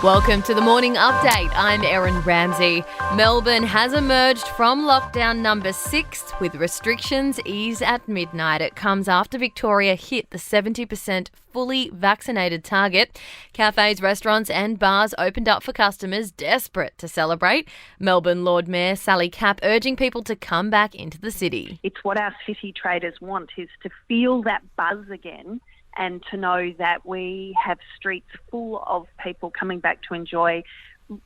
Welcome to the Morning Update. I'm Erin Ramsey. Melbourne has emerged from lockdown number 6 with restrictions eased at midnight. It comes after Victoria hit the 70% fully vaccinated target. Cafes, restaurants and bars opened up for customers desperate to celebrate. Melbourne Lord Mayor Sally Capp urging people to come back into the city. It's what our city traders want, is to feel that buzz again and to know that we have streets full of people coming back to enjoy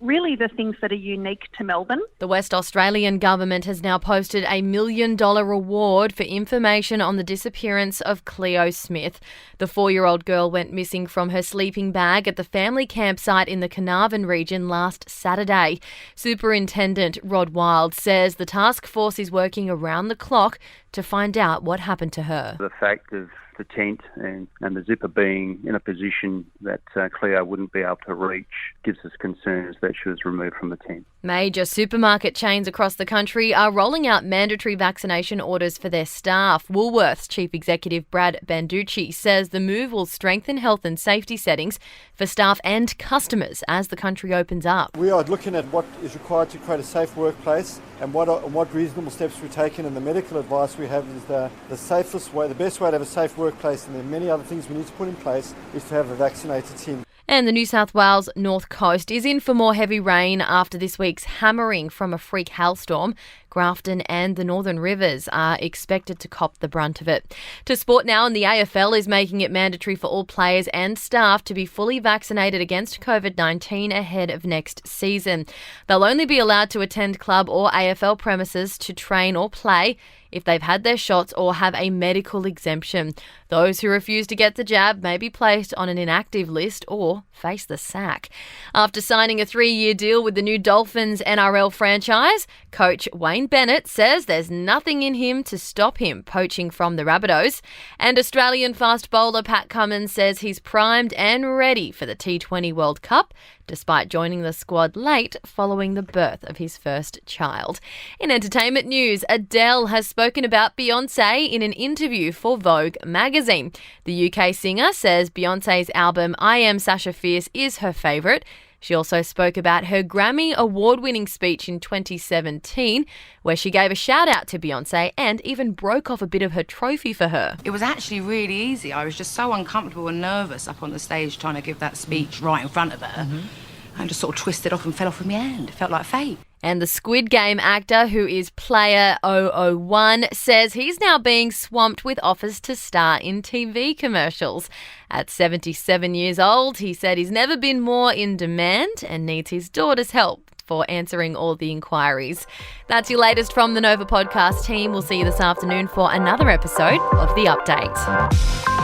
really the things that are unique to Melbourne. The West Australian government has now posted a $1 million reward for information on the disappearance of Cleo Smith. The 4-year-old girl went missing from her sleeping bag at the family campsite in the Carnarvon region last Saturday. Superintendent Rod Wild says the task force is working around the clock to find out what happened to her. The fact of the tent and the zipper being in a position that Cleo wouldn't be able to reach gives us concerns that she was removed from the tent. Major supermarket chains across the country are rolling out mandatory vaccination orders for their staff. Woolworths Chief Executive Brad Banducci says the move will strengthen health and safety settings for staff and customers as the country opens up. We are looking at what is required to create a safe workplace and what reasonable steps we're taking, and the medical advice we have is the safest way, the best way to have a safe workplace, and there are many other things we need to put in place, is to have a vaccinated team. And the New South Wales North Coast is in for more heavy rain after this week's hammering from a freak hailstorm. Grafton and the Northern Rivers are expected to cop the brunt of it. To sport now, and the AFL is making it mandatory for all players and staff to be fully vaccinated against COVID-19 ahead of next season. They'll only be allowed to attend club or AFL premises to train or play if they've had their shots or have a medical exemption. Those who refuse to get the jab may be placed on an inactive list or face the sack. After signing a 3-year deal with the new Dolphins NRL franchise, coach Wayne Bennett says there's nothing in him to stop him poaching from the Rabbitohs. And Australian fast bowler Pat Cummins says he's primed and ready for the T20 World Cup, despite joining the squad late following the birth of his first child. In entertainment news, Adele has spoken about Beyoncé in an interview for Vogue magazine. The UK singer says Beyoncé's album I Am Sasha Fierce is her favourite. She also spoke about her Grammy award-winning speech in 2017, where she gave a shout-out to Beyoncé and even broke off a bit of her trophy for her. It was actually really easy. I was just so uncomfortable and nervous up on the stage trying to give that speech right in front of her. I just sort of twisted off and fell off in my hand. It felt like fate. And the Squid Game actor, who is Player 001, says he's now being swamped with offers to star in TV commercials. At 77 years old, he said he's never been more in demand and needs his daughter's help for answering all the inquiries. That's your latest from the Nova podcast team. We'll see you this afternoon for another episode of The Update.